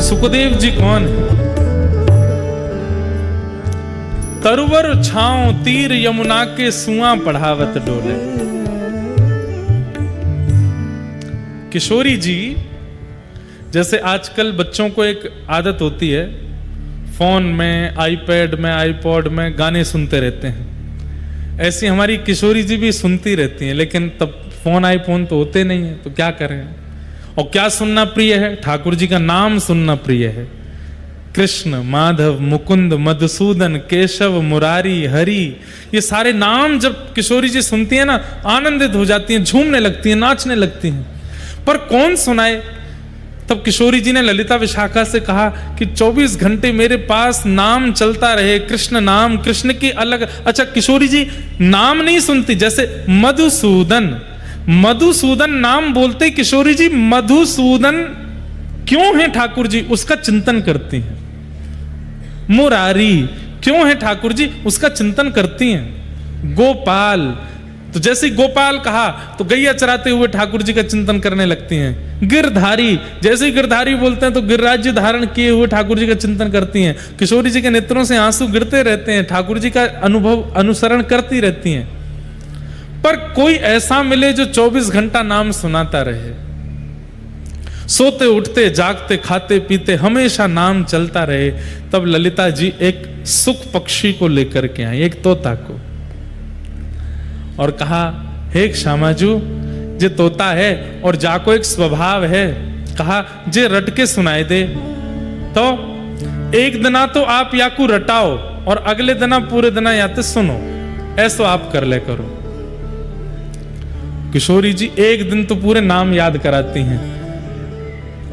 सुखदेव जी कौन है? तरुवर छांव तीर यमुना के सुआ पढ़ावत डोले। किशोरी जी, जैसे आजकल बच्चों को एक आदत होती है, फोन में, आईपैड में, आईपॉड में गाने सुनते रहते हैं, ऐसी हमारी किशोरी जी भी सुनती रहती हैं, लेकिन तब फोन आईफोन तो होते नहीं है, तो क्या करें। और क्या सुनना प्रिय है? ठाकुर जी का नाम सुनना प्रिय है। कृष्ण, माधव, मुकुंद, मधुसूदन, केशव, मुरारी, हरि, ये सारे नाम जब किशोरी जी सुनती है ना, आनंदित हो जाती हैं, झूमने लगती हैं, नाचने लगती हैं। पर कौन सुनाए? तब किशोरी जी ने ललिता विशाखा से कहा कि 24 घंटे मेरे पास नाम चलता रहे, कृष्ण नाम, कृष्ण की अलग। अच्छा, किशोरी जी नाम नहीं सुनती, जैसे मधुसूदन, मधुसूदन नाम बोलते किशोरी जी मधुसूदन क्यों है ठाकुर जी, उसका चिंतन करती हैं। मुरारी क्यों है ठाकुर जी, उसका चिंतन करती हैं। गोपाल, तो जैसे गोपाल कहा तो गैया चराते हुए ठाकुर जी का चिंतन करने लगती हैं। गिरधारी, जैसे ही गिरधारी बोलते हैं तो गिरिराज्य धारण किए हुए ठाकुर जी का चिंतन करती हैं। किशोरी जी के नेत्रों से आंसू गिरते रहते हैं, ठाकुर जी का अनुभव अनुसरण करती रहती हैं। पर कोई ऐसा मिले जो 24 घंटा नाम सुनाता रहे, सोते उठते जागते खाते पीते हमेशा नाम चलता रहे। तब ललिता जी एक सुख पक्षी को लेकर के आई, एक तोता को, और कहा, हे श्यामाजू, जे तोता है और जाको एक स्वभाव है, कहा जे रट के सुनाए दे। तो एक दिना तो आप याकू रटाओ और अगले दिना पूरे दिना याते सुनो, ऐसो आप कर ले करो। किशोरी जी एक दिन तो पूरे नाम याद कराती हैं,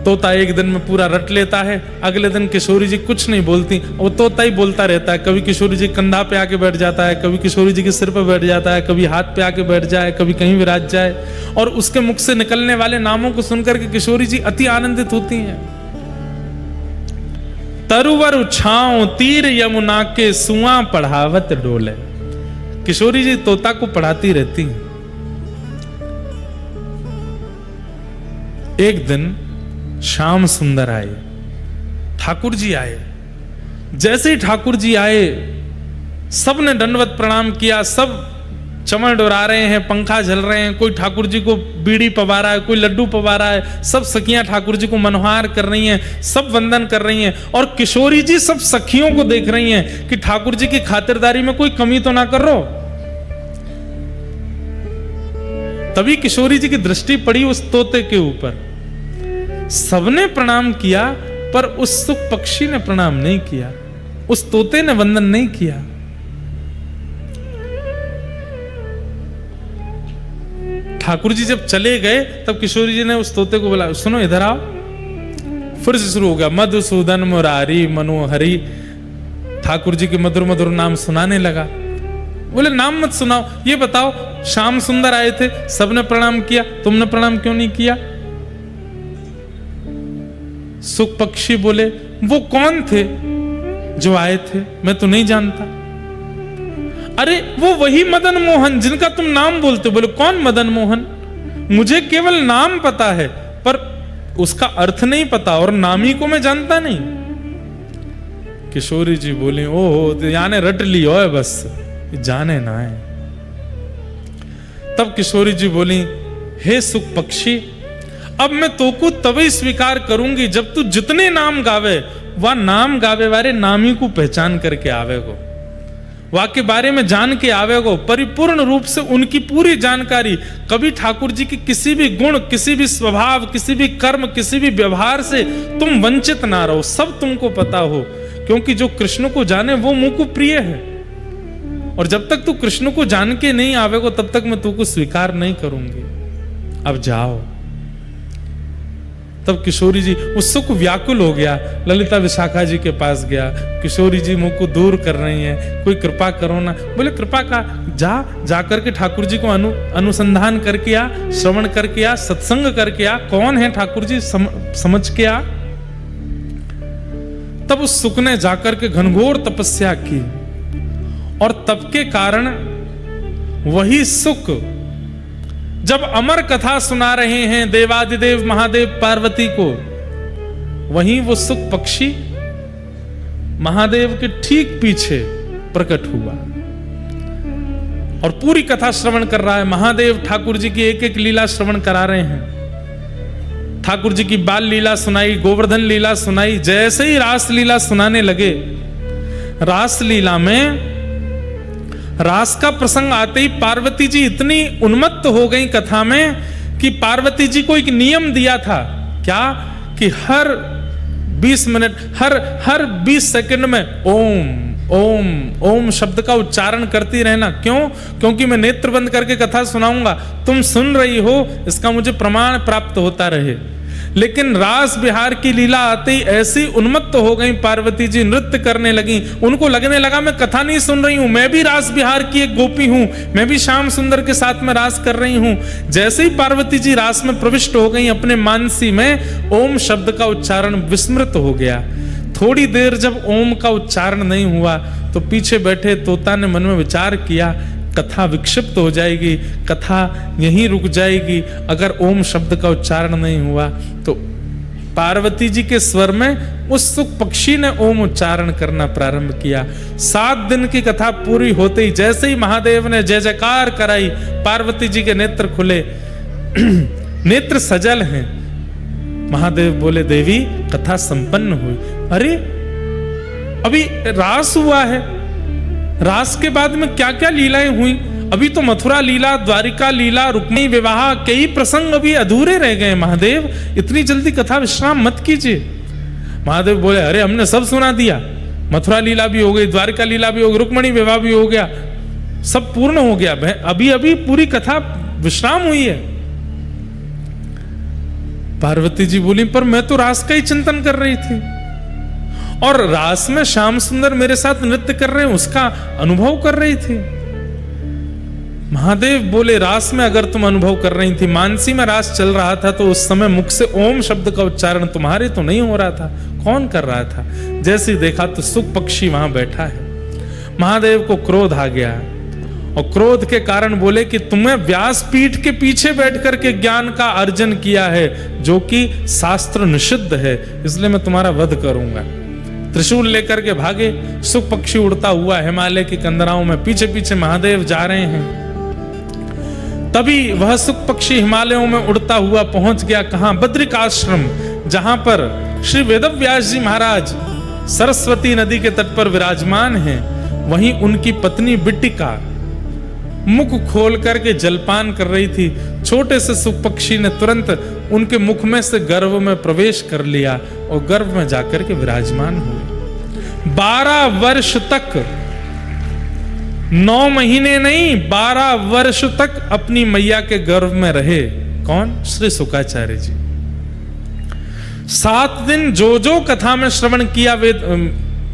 तोता एक दिन में पूरा रट लेता है, अगले दिन किशोरी जी कुछ नहीं बोलती, वो तोता ही बोलता रहता है। कभी किशोरी जी कंधा पे आके बैठ जाता है, कभी किशोरी जी के सिर पे बैठ जाता है, कभी हाथ पे आके बैठ जाए, कभी कहीं विराज जाए, और उसके मुख से निकलने वाले नामों को सुनकर के किशोरी जी अति आनंदित होती हैं। तरुवर छांव तीर यमुना के सुआ पढ़ावत डोले। किशोरी जी तोता को पढ़ाती रहती हैं। एक दिन श्याम सुंदर आए, ठाकुर जी आए। जैसे ही ठाकुर जी आए, सबने दंडवत प्रणाम किया, सब चमड़ डोरा रहे हैं, पंखा झल रहे हैं, कोई ठाकुर जी को बीड़ी पवा रहा है, कोई लड्डू पवा रहा है, सब सखियां ठाकुर जी को मनोहार कर रही हैं, सब वंदन कर रही हैं। और किशोरी जी सब सखियों को देख रही हैं कि ठाकुर जी की खातिरदारी में कोई कमी तो ना कर रो। तभी किशोरी जी की दृष्टि पड़ी उस तोते के ऊपर। सबने प्रणाम किया, पर उस सुख पक्षी ने प्रणाम नहीं किया, उस तोते ने वंदन नहीं किया। ठाकुर जी जब चले गए, तब किशोरी जी ने उस तोते को बोला, सुनो इधर आओ। फिर से शुरू हो गया, मधुसूदन, मुरारी, मनोहरी, ठाकुर जी के मधुर मधुर नाम सुनाने लगा। बोले नाम मत सुनाओ, ये बताओ, श्याम सुंदर आए थे, सबने प्रणाम किया, तुमने प्रणाम क्यों नहीं किया? सुख पक्षी बोले, वो कौन थे जो आए थे? मैं तो नहीं जानता। अरे वो वही मदन मोहन जिनका तुम नाम बोलते। बोले कौन मदन मोहन? मुझे केवल नाम पता है, पर उसका अर्थ नहीं पता, और नामी को मैं जानता नहीं। किशोरी जी बोले, ओहो, याने रट लियो है, बस जाने ना है। तब किशोरी जी बोली, हे सुख पक्षी, अब मैं तोको तभी स्वीकार करूंगी जब तू जितने नाम गावे, वह नाम गावे वाले नामी को पहचान करके आवेगो, वह के बारे में जान के आवेगो, परिपूर्ण रूप से उनकी पूरी जानकारी। कभी ठाकुर जी की किसी भी गुण, किसी भी स्वभाव, किसी भी कर्म, किसी भी व्यवहार से तुम वंचित ना रहो, सब तुमको पता हो, क्योंकि जो कृष्ण को जाने वो मुझको प्रिय है। और जब तक तू कृष्ण को जान के नहीं आवेगो, तब तक मैं तुमको स्वीकार नहीं करूंगी। अब जाओ। तब किशोरी जी उत्सुक व्याकुल हो गया, ललिता विशाखा जी के पास गया। किशोरी जी मुंह को दूर कर रही हैं, कोई कृपा करो ना। बोले कृपा का, जा करके ठाकुर जी को अनुसंधान करके आ, श्रवण करके आ, सत्संग करके आ, कौन है ठाकुर जी समझ के आ। तब उस सुख ने जाकर के घनघोर तपस्या की, और तप के कारण वही सुख जब अमर कथा सुना रहे हैं देवादिदेव महादेव पार्वती को, वहीं वो सुख पक्षी महादेव के ठीक पीछे प्रकट हुआ और पूरी कथा श्रवण कर रहा है। महादेव ठाकुर जी की एक एक लीला श्रवण करा रहे हैं। ठाकुर जी की बाल लीला सुनाई, गोवर्धन लीला सुनाई। जैसे ही रास लीला सुनाने लगे, रास लीला में रास का प्रसंग आते ही पार्वती जी इतनी उन्मत्त हो गई कथा में कि पार्वती जी को एक नियम दिया था, क्या कि हर 20 मिनट, हर 20 सेकंड में ओम ओम ओम शब्द का उच्चारण करती रहना। क्यों? क्योंकि मैं नेत्र बंद करके कथा सुनाऊंगा, तुम सुन रही हो, इसका मुझे प्रमाण प्राप्त होता रहे। लेकिन रास बिहार की लीला आते ही ऐसी उन्मत्त हो गई पार्वती जी, नृत्य करने लगी। उनको लगने लगा मैं कथा नहीं सुन रही हूं, मैं भी रास बिहार की एक गोपी हूं, मैं भी श्याम सुंदर के साथ में रास कर रही हूं। जैसे ही पार्वती जी रास में प्रविष्ट हो गई, अपने मानसी में ओम शब्द का उच्चारण विस्मृत हो गया। थोड़ी देर जब ओम का उच्चारण नहीं हुआ तो पीछे बैठे तोता ने मन में विचार किया, कथा विक्षिप्त हो जाएगी, कथा यहीं रुक जाएगी अगर ओम शब्द का उच्चारण नहीं हुआ। तो पार्वती जी के स्वर में उस सुख पक्षी ने ओम उच्चारण करना प्रारंभ किया। 7 दिन की कथा पूरी होते ही जैसे ही महादेव ने जय जयकार कराई, पार्वती जी के नेत्र खुले, नेत्र सजल हैं। महादेव बोले, देवी कथा संपन्न हुई। अरे अभी रास हुआ है, रास के बाद में क्या क्या लीलाएं हुई? अभी तो मथुरा लीला, द्वारिका लीला, रुक्मिणी विवाह, कई प्रसंग अभी अधूरे रह गए। महादेव इतनी जल्दी कथा विश्राम मत कीजिए। महादेव बोले, अरे हमने सब सुना दिया, मथुरा लीला भी हो गई, द्वारिका लीला भी हो गई, रुक्मिणी विवाह भी हो गया, सब पूर्ण हो गया, अभी अभी पूरी कथा विश्राम हुई है। पार्वती जी बोली, पर मैं तो रास का ही चिंतन कर रही थी और रास में श्याम सुंदर मेरे साथ नृत्य कर रहे हैं, उसका अनुभव कर रही थी। महादेव बोले, रास में अगर तुम अनुभव कर रही थी, मानसी में रास चल रहा था, तो उस समय मुख से ओम शब्द का उच्चारण तुम्हारे तो नहीं हो रहा था, कौन कर रहा था? जैसे ही देखा तो सुख पक्षी वहां बैठा है। महादेव को क्रोध आ गया और क्रोध के कारण बोले कि तुम्हें व्यासपीठ के पीछे बैठ करके ज्ञान का अर्जन किया है, जो कि शास्त्र निषिद्ध है, इसलिए मैं तुम्हारा वध करूंगा। त्रिशूल लेकर के भागे। सुख पक्षी उड़ता हुआ हिमालय की कंदराओं में पीछे पीछे महादेव जा रहे हैं। तभी वह सुख पक्षी हिमालयों में उड़ता हुआ पहुंच गया कहां? बद्रिकाश्रम, जहां पर श्री वेदव्यास जी महाराज सरस्वती नदी के तट पर विराजमान हैं। वहीं उनकी पत्नी बिट्टिका मुख खोल करके जलपान कर रही थी। छोटे से सुख पक्षी ने तुरंत उनके मुख में से गर्भ में प्रवेश कर लिया और गर्भ में जाकर के विराजमान हुए। 12 वर्ष तक, 9 महीने नहीं, 12 वर्ष तक अपनी मैया के गर्भ में रहे। कौन? श्री शुकाचार्य जी। 7 दिन जो जो कथा में श्रवण किया वेद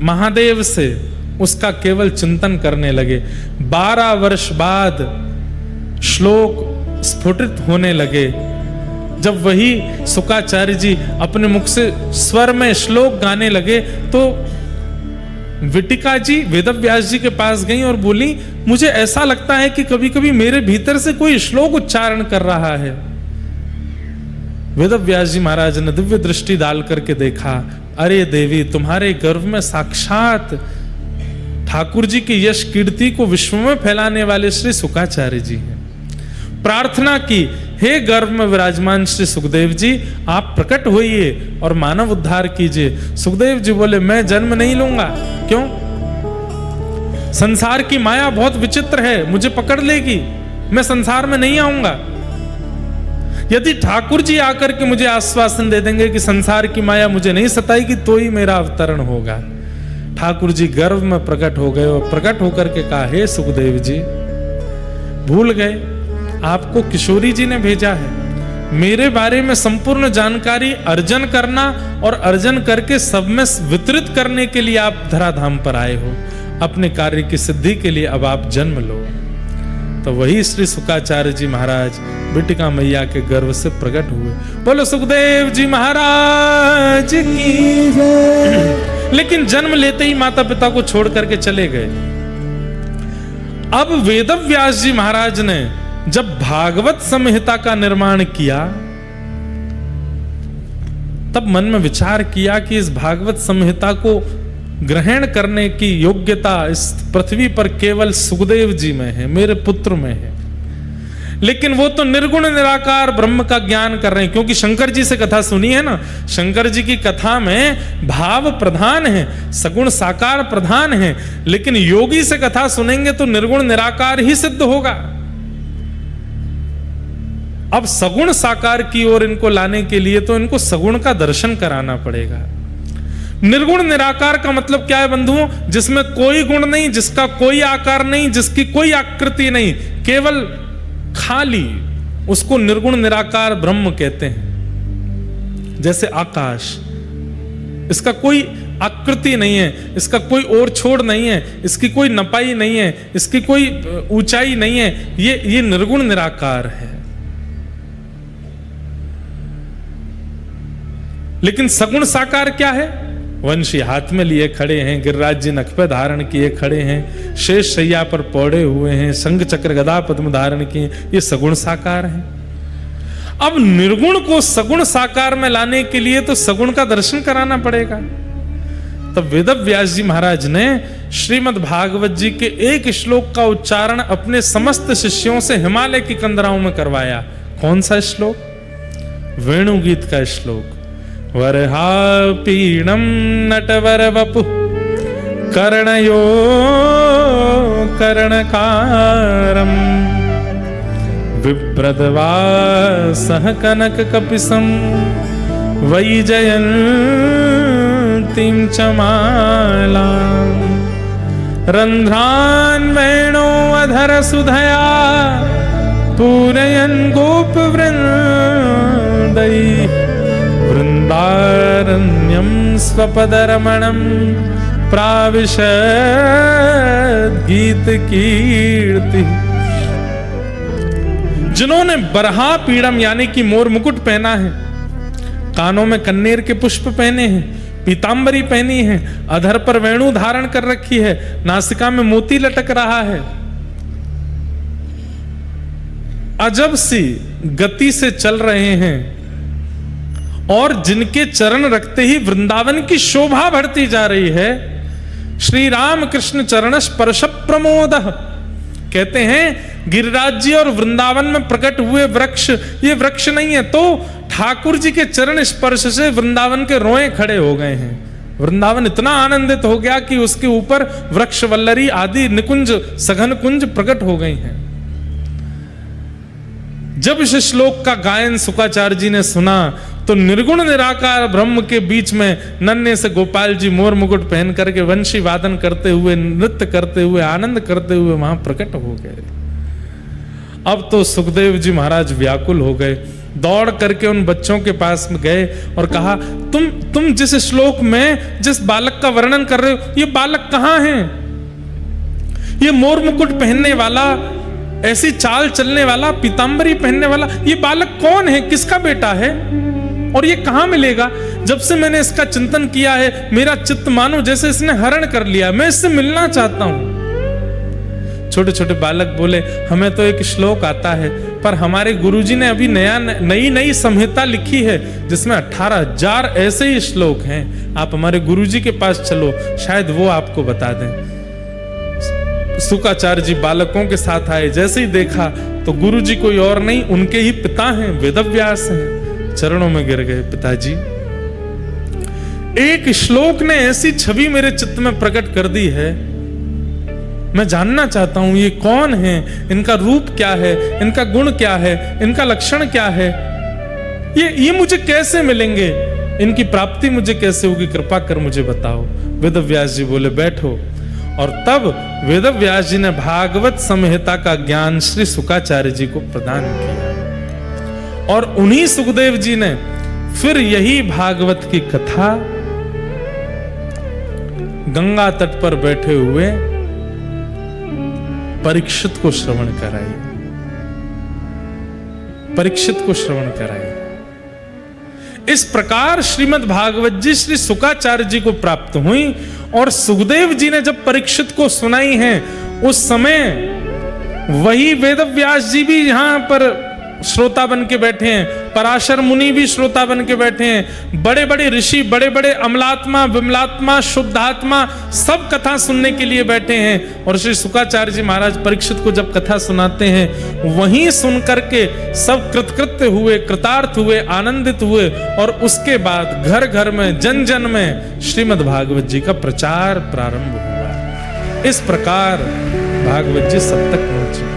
महादेव से, उसका केवल चिंतन करने लगे। 12 वर्ष बाद श्लोक स्फुटित होने लगे। जब वही शुकाचार्य जी अपने मुख से स्वर में श्लोक गाने लगे, तो विटिका जी वेदव्यास जी के पास गई और बोली, मुझे ऐसा लगता है कि कभी कभी मेरे भीतर से कोई श्लोक उच्चारण कर रहा है। वेदव्यास जी महाराज ने दिव्य दृष्टि डाल करके देखा, अरे देवी, तुम्हारे गर्भ में साक्षात ठाकुर जी की यश कीर्ति को विश्व में फैलाने वाले श्री शुकाचार्य जी हैं। प्रार्थना की, हे गर्भ में विराजमान श्री सुखदेव जी, आप प्रकट होइए और मानव उद्धार कीजिए। सुखदेव जी बोले, मैं जन्म नहीं लूंगा। क्यों? संसार की माया बहुत विचित्र है, मुझे पकड़ लेगी, मैं संसार में नहीं आऊंगा। यदि ठाकुर जी आकर के मुझे आश्वासन दे देंगे कि संसार की माया मुझे नहीं सताएगी, तो ही मेरा अवतरण होगा। ठाकुर जी गर्भ में प्रकट हो गए और प्रकट होकर के कहा, हे सुखदेव जी, भूल गए, आपको किशोरी जी ने भेजा है। मेरे बारे में संपूर्ण जानकारी अर्जन करना और अर्जन करके सब में वितरित करने के लिए आप धराधाम पर आए हो। अपने कार्य की सिद्धि के लिए अब आप जन्म लो। तो वही श्री शुकाचार्य जी महाराज बिटिका मैया के गर्भ से प्रकट हुए। बोलो सुखदेव जी महाराज की। लेकिन जन्म लेते ही माता पिता को छोड़ करके चले गए। अब वेदव्यास जी महाराज ने जब भागवत संहिता का निर्माण किया, तब मन में विचार किया कि इस भागवत संहिता को ग्रहण करने की योग्यता इस पृथ्वी पर केवल सुखदेव जी में है, मेरे पुत्र में है। लेकिन वो तो निर्गुण निराकार ब्रह्म का ज्ञान कर रहे हैं, क्योंकि शंकर जी से कथा सुनी है ना, शंकर जी की कथा में भाव प्रधान है, सगुण साकार प्रधान है, लेकिन योगी से कथा सुनेंगे तो निर्गुण निराकार ही सिद्ध होगा। अब सगुण साकार की ओर इनको लाने के लिए तो इनको सगुण का दर्शन कराना पड़ेगा। निर्गुण निराकार का मतलब क्या है बंधुओं? जिसमें कोई गुण नहीं, जिसका कोई आकार नहीं, जिसकी कोई आकृति नहीं, केवल खाली, उसको निर्गुण निराकार ब्रह्म कहते हैं। जैसे आकाश, इसका कोई आकृति नहीं है, इसका कोई ओर छोड़ नहीं है, इसकी कोई नपाई नहीं है, इसकी कोई ऊंचाई नहीं है, ये निर्गुण निराकार है। लेकिन सगुण साकार क्या है? वंशी हाथ में लिए खड़े हैं, गिरिराज जी नख पे धारण किए खड़े हैं, शेष शैया पर पौड़े हुए हैं, शंख चक्र गदा पद्म धारण किए, ये सगुण साकार हैं। अब निर्गुण को सगुण साकार में लाने के लिए तो सगुण का दर्शन कराना पड़ेगा। तब वेदव्यास जी महाराज ने श्रीमद् भागवत जी के एक श्लोक का उच्चारण अपने समस्त शिष्यों से हिमालय की कंदराओं में करवाया। कौन सा श्लोक? वेणुगीत का श्लोक। वरहापीणं नटवर वपु कर्णयो कर्णकारम् विप्रदवासः कनक कपिसं वैजयन्तीं च मालाम् रन्ध्रान् वेणो अधर सुधया पूरयन् गोपवृन्दैः वृन्दारण्यं स्वपदरमणं प्राविशद् गीत कीर्ति। जिन्होंने बरहा पीड़म यानी कि मोर मुकुट पहना है, कानों में कन्नेर के पुष्प पहने हैं, पीतांबरी पहनी है, अधर पर वेणु धारण कर रखी है, नासिका में मोती लटक रहा है, अजब सी गति से चल रहे हैं और जिनके चरण रखते ही वृंदावन की शोभा बढ़ती जा रही है। श्री राम कृष्ण चरण स्पर्श प्रमोद कहते हैं गिरिराज जी और वृंदावन में प्रकट हुए वृक्ष ये वृक्ष नहीं है, तो ठाकुर जी के चरण स्पर्श से वृंदावन के रोए खड़े हो गए हैं। वृंदावन इतना आनंदित हो गया कि उसके ऊपर वृक्ष वल्लरी आदि निकुंज सघन कुंज प्रकट हो गई हैं। जब इस श्लोक का गायन शुकाचार्य जी ने सुना तो निर्गुण निराकार ब्रह्म के बीच में नन्हे से गोपाल जी मोर मुकुट पहन करके वंशी वादन करते हुए, नृत्य करते हुए, आनंद करते हुए वहां प्रकट हो गए। अब तो सुखदेव जी महाराज व्याकुल हो गए, दौड़ करके उन बच्चों के पास में गए और कहा, तुम जिस श्लोक में जिस बालक का वर्णन कर रहे हो, ये बालक कहाँ है? ये मोर मुकुट पहनने वाला, ऐसी चाल चलने वाला, पीतांबरी पहनने वाला, ये बालक कौन है? किसका बेटा है और ये कहां मिलेगा? जब से मैंने इसका चिंतन किया है मेरा चित्त मानो जैसे इसने हरण कर लिया, मैं इससे मिलना चाहता हूं। छोटे छोटे बालक बोले, हमें तो एक श्लोक आता है, पर हमारे गुरुजी ने अभी नई संहिता लिखी है जिसमें 18,000 ऐसे ही श्लोक हैं। आप हमारे गुरुजी के पास चलो, शायद वो आपको बता दें। शुकाचार्य जी बालकों के साथ आए, जैसे ही देखा तो गुरुजी कोई और नहीं, उनके ही पिता हैं, वेदव्यास हैं। चरणों में गिर गए, पिताजी एक श्लोक ने ऐसी छवि मेरे चित्त में प्रकट कर दी है, मैं जानना चाहता हूं ये कौन है, इनका रूप क्या है, इनका गुण क्या है, इनका लक्षण क्या है, ये मुझे कैसे मिलेंगे, इनकी प्राप्ति मुझे कैसे होगी, कृपा कर मुझे बताओ। वेदव्यास जी बोले, बैठो। और तब वेदव्यास जी ने भागवत संहिता का ज्ञान श्री शुकाचार्य जी को प्रदान किया और उन्हीं सुखदेव जी ने फिर यही भागवत की कथा गंगा तट पर बैठे हुए परीक्षित को श्रवण कराई, परीक्षित को श्रवण कराई। इस प्रकार श्रीमद् भागवत जी श्री शुकाचार्य जी को प्राप्त हुई और सुखदेव जी ने जब परीक्षित को सुनाई है, उस समय वही वेदव्यास जी भी यहां पर श्रोता बन के बैठे हैं, पराशर मुनि भी श्रोता बन के बैठे हैं, बड़े बड़े ऋषि, बड़े बड़े अमलात्मा, विमलात्मा, शुद्धात्मा सब कथा सुनने के लिए बैठे हैं। और श्री शुकाचार्य जी महाराज परीक्षित को जब कथा सुनाते हैं, वहीं सुन करके सब कृतकृत्य हुए, कृतार्थ हुए, आनंदित हुए। और उसके बाद घर घर में, जन जन में श्रीमद् भागवत जी का प्रचार प्रारंभ हुआ। इस प्रकार भागवत जी सब तक पहुंचे।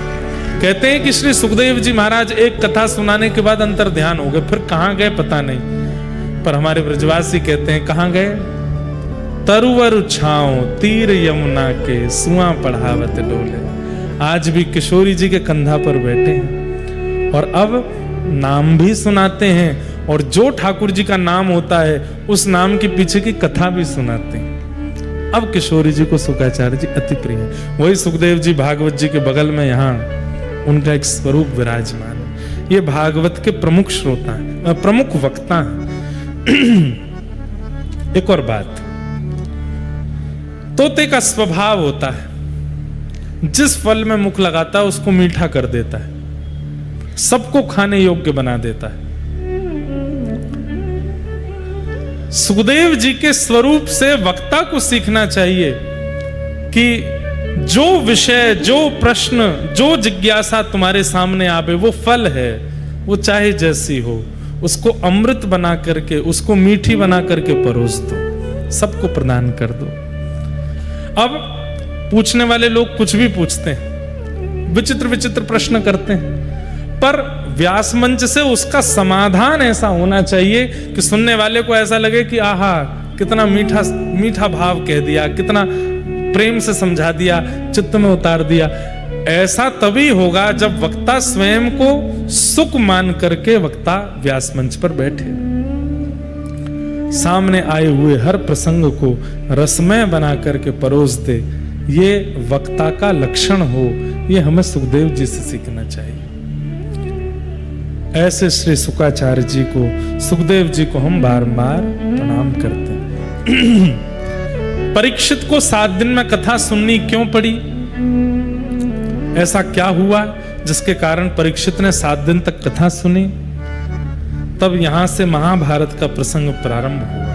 कहते हैं कि श्री सुखदेव जी महाराज एक कथा सुनाने के बाद अंतर ध्यान हो गए, फिर कहां गए पता नहीं। पर हमारे ब्रजवासी कहते हैं कहां गए? तरुवर छाओ तीर यमुना के, सुआ पढ़ावत डोले। आज भी किशोरी जी के कंधा पर बैठे हैं और अब नाम भी सुनाते हैं, और जो ठाकुर जी का नाम होता है उस नाम के पीछे की कथा भी सुनाते हैं। अब किशोरी जी को शुकाचार्य जी अति प्रिय है। वही सुखदेव जी भागवत जी के बगल में यहाँ उनका एक स्वरूप विराजमान है। ये भागवत के प्रमुख श्रोता हैं, प्रमुख वक्ता हैं। एक और बात, तोते का स्वभाव होता है, जिस फल में मुख लगाता है उसको मीठा कर देता है, सबको खाने योग्य बना देता है। सुखदेव जी के स्वरूप से वक्ता को सीखना चाहिए कि जो विषय, जो प्रश्न, जो जिज्ञासा तुम्हारे सामने आवे, वो फल है, वो चाहे जैसी हो, उसको अमृत बना करके, उसको मीठी बना करके परोस दो, सबको प्रदान कर दो। अब पूछने वाले लोग कुछ भी पूछते हैं, विचित्र विचित्र प्रश्न करते हैं, पर व्यास मंच से उसका समाधान ऐसा होना चाहिए कि सुनने वाले को ऐसा लगे कि आहा कितना मीठा मीठा भाव कह दिया, कितना प्रेम से समझा दिया, चित्त में उतार दिया। ऐसा तभी होगा जब वक्ता स्वयं को सुख मान करके वक्ता व्यास मंच पर बैठे, सामने आए हुए हर प्रसंग को रसमय बना करके परोस दे। ये वक्ता का लक्षण हो, ये हमें सुखदेव जी से सीखना चाहिए। ऐसे श्री शुकाचार्य जी को, सुखदेव जी को हम बारंबार प्रणाम करते हैं। परीक्षित को 7 दिन में कथा सुननी क्यों पड़ी? ऐसा क्या हुआ जिसके कारण परीक्षित ने 7 दिन तक कथा सुनी? तब यहां से महाभारत का प्रसंग प्रारंभ हुआ।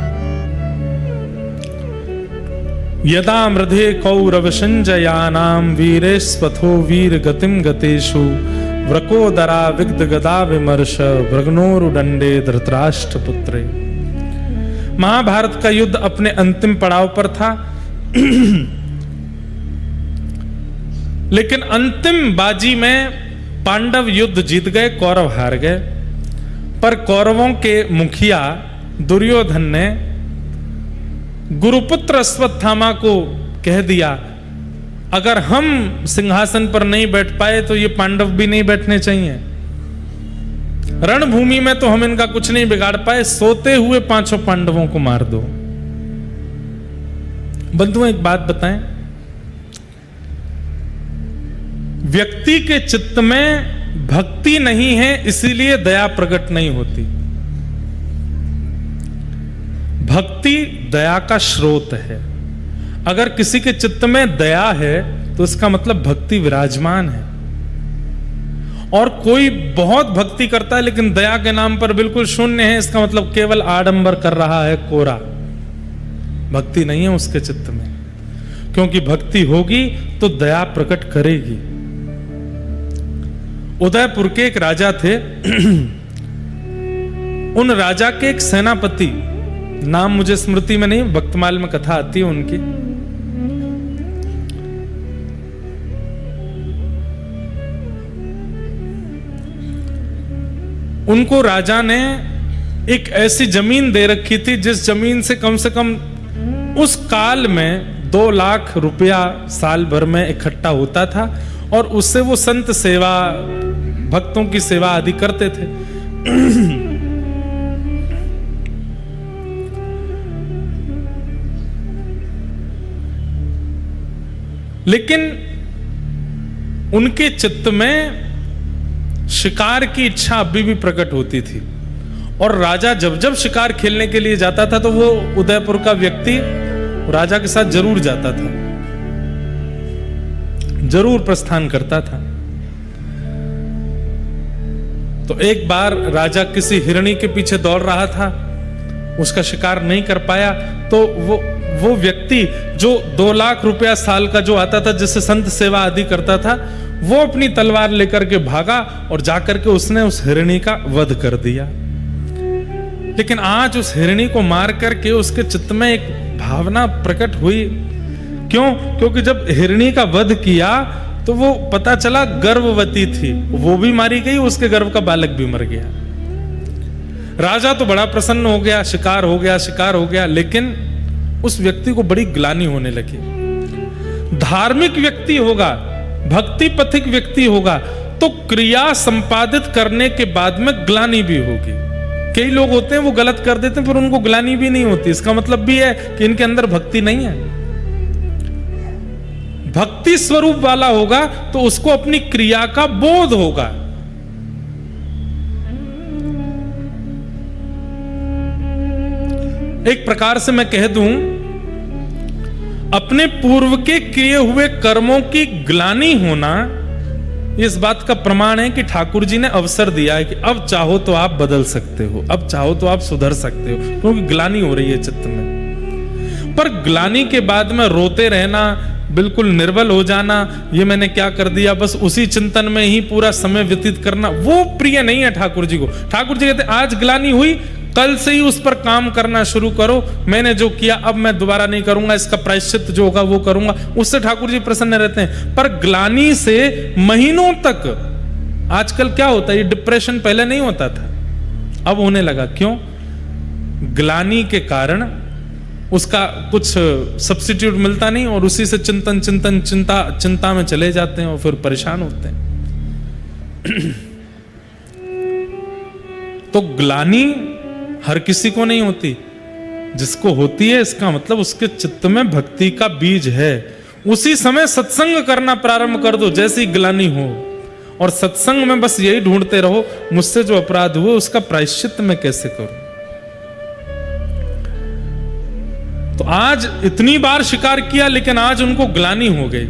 यदा मृधे कौरव संजयानाम वीरेस्वथो वीर गतिम गतेषु व्रकोदरा विग्ध गदा विमर्श भ्रग्नोरुदंडे धृतराष्ट्र पुत्रे। महाभारत का युद्ध अपने अंतिम पड़ाव पर था। लेकिन अंतिम बाजी में पांडव युद्ध जीत गए, कौरव हार गए। पर कौरवों के मुखिया दुर्योधन ने गुरुपुत्र अश्वत्थामा को कह दिया, अगर हम सिंहासन पर नहीं बैठ पाए तो ये पांडव भी नहीं बैठने चाहिए। रणभूमि में तो हम इनका कुछ नहीं बिगाड़ पाए, सोते हुए 5 पांडवों को मार दो। बंधुओं एक बात बताएं, व्यक्ति के चित्त में भक्ति नहीं है, इसीलिए दया प्रकट नहीं होती। भक्ति दया का स्रोत है। अगर किसी के चित्त में दया है तो इसका मतलब भक्ति विराजमान है। और कोई बहुत भक्ति करता है लेकिन दया के नाम पर बिल्कुल शून्य है, इसका मतलब केवल आडंबर कर रहा है, कोरा। भक्ति नहीं है उसके चित्त में, क्योंकि भक्ति होगी तो दया प्रकट करेगी। उदयपुर के एक राजा थे। उन राजा के एक सेनापति, नाम मुझे स्मृति में नहीं, भक्तमाल में कथा आती है उनकी। उनको राजा ने एक ऐसी जमीन दे रखी थी जिस जमीन से कम उस काल में 2 लाख रुपया साल भर में इकट्ठा होता था, और उससे वो संत सेवा, भक्तों की सेवा आदि करते थे। लेकिन उनके चित्त में शिकार की इच्छा अभी भी प्रकट होती थी, और राजा जब जब शिकार खेलने के लिए जाता था तो वो उदयपुर का व्यक्ति राजा के साथ जरूर जाता था, जरूर प्रस्थान करता था। तो एक बार राजा किसी हिरणी के पीछे दौड़ रहा था, उसका शिकार नहीं कर पाया, तो वो व्यक्ति जो 2 लाख रुपया साल का जो आता था, जिससे संत सेवा आदि करता था, वो अपनी तलवार लेकर के भागा और जाकर के उसने उस हिरणी का वध कर दिया। लेकिन आज उस हिरणी को मार करके उसके चित्त में एक भावना प्रकट हुई। क्यों? क्योंकि जब हिरणी का वध किया तो वो पता चला गर्भवती थी, वो भी मारी गई, उसके गर्भ का बालक भी मर गया। राजा तो बड़ा प्रसन्न हो गया, शिकार हो गया, लेकिन उस व्यक्ति को बड़ी ग्लानि होने लगी। धार्मिक व्यक्ति होगा, भक्ति पथिक व्यक्ति होगा, तो क्रिया संपादित करने के बाद में ग्लानि भी होगी। कई लोग होते हैं वो गलत कर देते हैं पर उनको ग्लानि भी नहीं होती, इसका मतलब भी है कि इनके अंदर भक्ति नहीं है। भक्ति स्वरूप वाला होगा तो उसको अपनी क्रिया का बोध होगा। एक प्रकार से मैं कह दूं, अपने पूर्व के किए हुए कर्मों की ग्लानि होना इस बात का प्रमाण है कि ठाकुर जी ने अवसर दिया है कि अब चाहो तो आप बदल सकते हो, अब चाहो तो आप सुधर सकते हो, क्योंकि ग्लानि हो रही है चित्त में। पर ग्लानि के बाद में रोते रहना, बिल्कुल निर्बल हो जाना, ये मैंने क्या कर दिया, बस उसी चिंतन में ही पूरा समय व्यतीत करना, वो प्रिय नहीं है ठाकुर जी को। ठाकुर जी कहते आज ग्लानि हुई, कल से ही उस पर काम करना शुरू करो, मैंने जो किया अब मैं दोबारा नहीं करूंगा, इसका प्रायश्चित जो होगा वो करूंगा, उससे ठाकुर जी प्रसन्न रहते हैं। पर ग्लानि से महीनों तक, आजकल क्या होता है, ये डिप्रेशन पहले नहीं होता था, अब होने लगा। क्यों? ग्लानि के कारण उसका कुछ सब्स्टिट्यूट मिलता नहीं और उसी से चिंता में चले जाते हैं और फिर परेशान होते हैं। तो ग्लानि हर किसी को नहीं होती, जिसको होती है इसका मतलब उसके चित्त में भक्ति का बीज है। उसी समय सत्संग करना प्रारंभ कर दो जैसी ग्लानि हो, और सत्संग में बस यही ढूंढते रहो, मुझसे जो अपराध हुए उसका प्रायश्चित मैं कैसे करूं। तो आज इतनी बार शिकार किया लेकिन आज उनको ग्लानि हो गई,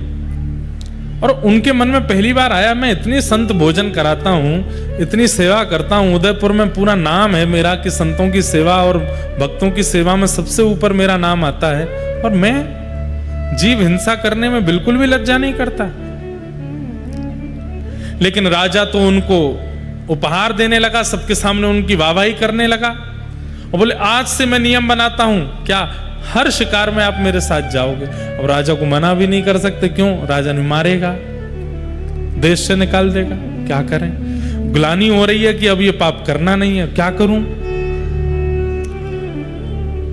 और उनके मन में पहली बार आया, मैं इतनी संत भोजन कराता हूं, इतनी सेवा करता हूं, उदयपुर में पूरा नाम है मेरा कि संतों की सेवा और भक्तों की सेवा में सबसे ऊपर मेरा नाम आता है, और मैं जीव हिंसा करने में बिल्कुल भी लज्जा नहीं करता। लेकिन राजा तो उनको उपहार देने लगा, सबके सामने उनकी वाहवाही करने लगा और बोले आज से मैं नियम बनाता हूं, क्या हर शिकार में आप मेरे साथ जाओगे। अब राजा को मना भी नहीं कर सकते, क्यों? राजा नहीं मारेगा, देश से निकाल देगा, क्या करें। ग्लानि हो रही है कि अब ये पाप करना नहीं है, क्या करूं।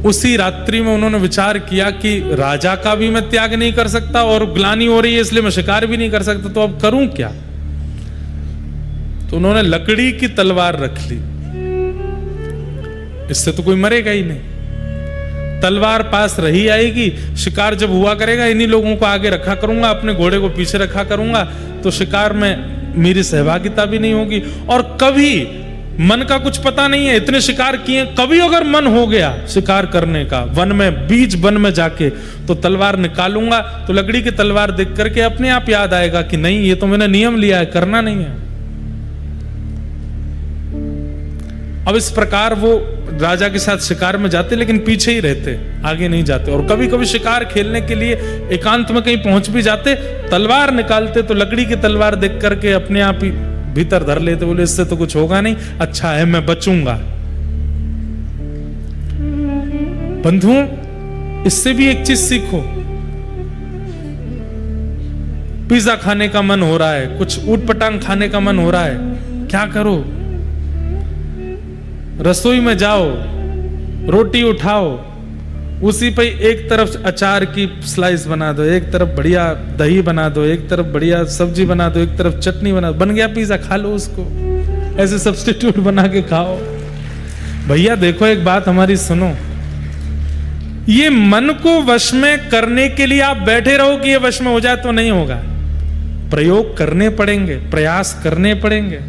उसी रात्रि में उन्होंने विचार किया कि राजा का भी मैं त्याग नहीं कर सकता और ग्लानि हो रही है इसलिए मैं शिकार भी नहीं कर सकता, तो अब करूं क्या। तो उन्होंने लकड़ी की तलवार रख ली, इससे तो कोई मरेगा ही नहीं, तलवार पास रही आएगी, शिकार जब हुआ करेगा इन्हीं लोगों को आगे रखा करूंगा, अपने घोड़े को पीछे रखा करूंगा, तो शिकार में मेरी सहभागिता भी नहीं होगी। और कभी मन का कुछ पता नहीं है, इतने शिकार किए, कभी अगर मन हो गया शिकार करने का वन में, बीच वन में जाके, तो तलवार निकालूंगा, तो लकड़ी की तलवार देख करके अपने आप याद आएगा कि नहीं ये तो मैंने नियम लिया है, करना नहीं है। अब इस प्रकार वो राजा के साथ शिकार में जाते लेकिन पीछे ही रहते, आगे नहीं जाते, और कभी कभी शिकार खेलने के लिए एकांत में कहीं पहुंच भी जाते, तलवार निकालते तो लकड़ी की तलवार देख करके अपने आप ही भीतर धर लेते, बोले इससे तो कुछ होगा नहीं, अच्छा है मैं बचूंगा। बंधुओं, इससे भी एक चीज सीखो। पिज्जा खाने का मन हो रहा है, कुछ ऊटपटांग खाने का मन हो रहा है, क्या करो, रसोई में जाओ, रोटी उठाओ, उसी पे एक तरफ अचार की स्लाइस बना दो, एक तरफ बढ़िया दही बना दो, एक तरफ बढ़िया सब्जी बना दो, एक तरफ चटनी बना दो, बन गया पिज्जा, खा लो उसको, ऐसे सब्स्टिट्यूट बना के खाओ। भैया देखो एक बात हमारी सुनो, ये मन को वश में करने के लिए आप बैठे रहो कि ये वश में हो जाए तो नहीं होगा, प्रयोग करने पड़ेंगे, प्रयास करने पड़ेंगे।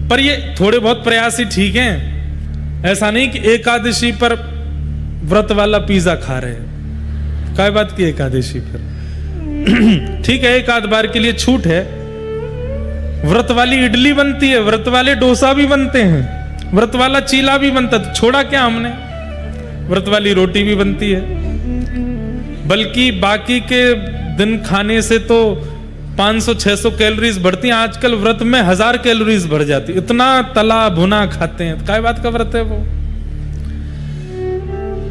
पर ये थोड़े बहुत प्रयास ही ठीक हैं, ऐसा नहीं कि एकादशी पर व्रत वाला पिज्जा खा रहे हैं। क्या बात की एकादशी पर ठीक है, एक आध बार के लिए छूट है, व्रत वाली इडली बनती है, व्रत वाले डोसा भी बनते हैं, व्रत वाला चीला भी बनता है, तो छोड़ा क्या हमने? व्रत वाली रोटी भी बनती है। बल्कि बाकी के दिन खाने से तो 500-600 कैलोरीज बढ़ती हैं, आजकल व्रत में 1000 कैलोरीज बढ़ जाती, इतना तला भुना खाते हैं। क्या बात का व्रत है वो?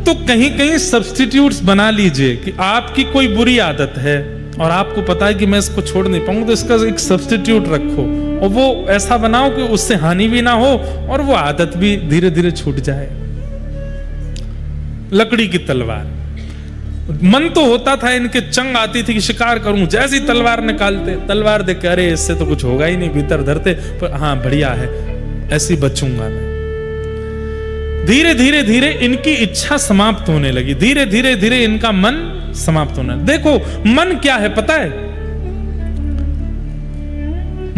तो कहीं कहीं सब्स्टिट्यूट्स बना लीजिए कि आपकी कोई बुरी आदत है और आपको पता है कि मैं इसको छोड़ नहीं पाऊंगा, तो इसका एक सब्स्टिट्यूट रखो और वो ऐसा बनाओ कि उससे हानि भी ना हो और वो आदत भी धीरे धीरे छूट जाए। लकड़ी की तलवार, मन तो होता था, इनके चंग आती थी कि शिकार करूं, जैसी तलवार निकालते, तलवार देख के अरे इससे तो कुछ होगा ही नहीं, भीतर धरते, पर हाँ बढ़िया है, ऐसी बचूंगा मैं। धीरे धीरे धीरे इनकी इच्छा समाप्त होने लगी, धीरे धीरे धीरे इनका मन समाप्त होने। देखो मन क्या है पता है?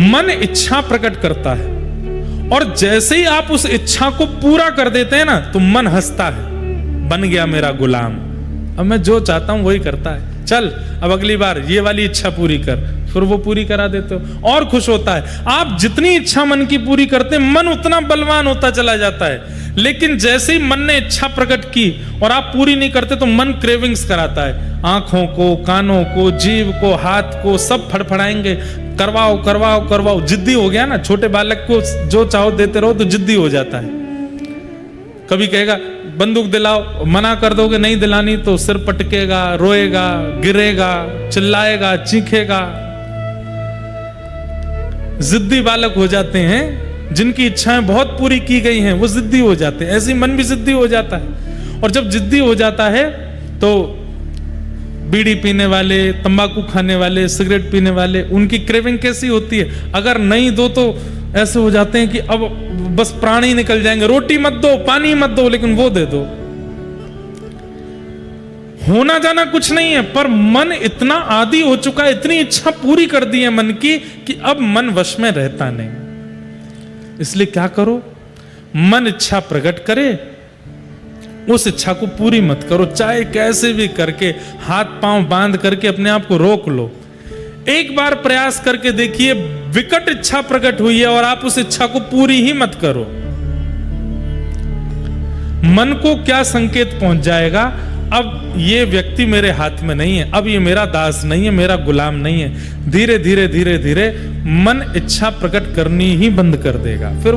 मन इच्छा प्रकट करता है और जैसे ही आप उस इच्छा को पूरा कर देते हैं ना, तो मन हंसता है, बन गया मेरा गुलाम, अब मैं जो चाहता हूं वही करता है, चल अब अगली बार ये वाली इच्छा पूरी कर, फिर वो पूरी करा देते हो और खुश होता है। आप जितनी इच्छा मन की पूरी करते हैं, मन उतना बलवान होता चला जाता है। लेकिन जैसे ही मन ने इच्छा प्रकट की और आप पूरी नहीं करते, तो मन क्रेविंग्स कराता है, आंखों को, कानों को, जीभ को, हाथ को, सब फड़फड़ाएंगे, करवाओ करवाओ करवाओ। जिद्दी हो गया ना, छोटे बालक को जो चाहो देते रहो तो जिद्दी हो जाता है। कभी कहेगा बंदूक दिलाओ, मना कर दोगे नहीं दिलानी तो सिर पटकेगा, रोएगा, गिरेगा, चिल्लाएगा, चीखेगा। जिद्दी बालक हो जाते हैं, जिनकी इच्छाएं बहुत पूरी की गई हैं वो जिद्दी हो जाते हैं। ऐसे मन भी जिद्दी हो जाता है, और जब जिद्दी हो जाता है तो बीड़ी पीने वाले, तंबाकू खाने वाले, सिगरेट पीने वाले, उनकी क्रेविंग कैसी होती है? अगर नहीं दो तो ऐसे हो जाते हैं कि अब बस प्राण ही निकल जाएंगे, रोटी मत दो, पानी मत दो, लेकिन वो दे दो। होना जाना कुछ नहीं है, पर मन इतना आदी हो चुका है, इतनी इच्छा पूरी कर दी है मन की कि अब मन वश में रहता नहीं। इसलिए क्या करो, मन इच्छा प्रकट करे, उस इच्छा को पूरी मत करो, चाहे कैसे भी करके हाथ पांव बांध करके अपने आप को रोक लो। एक बार प्रयास करके देखिए, विकट इच्छा प्रकट हुई है और आप उस इच्छा को पूरी ही मत करो, मन को क्या संकेत पहुंच जाएगा? अब ये व्यक्ति मेरे हाथ में नहीं है, अब ये मेरा दास नहीं है, मेरा गुलाम नहीं है। धीरे धीरे धीरे धीरे मन इच्छा प्रकट करनी ही बंद कर देगा, फिर वो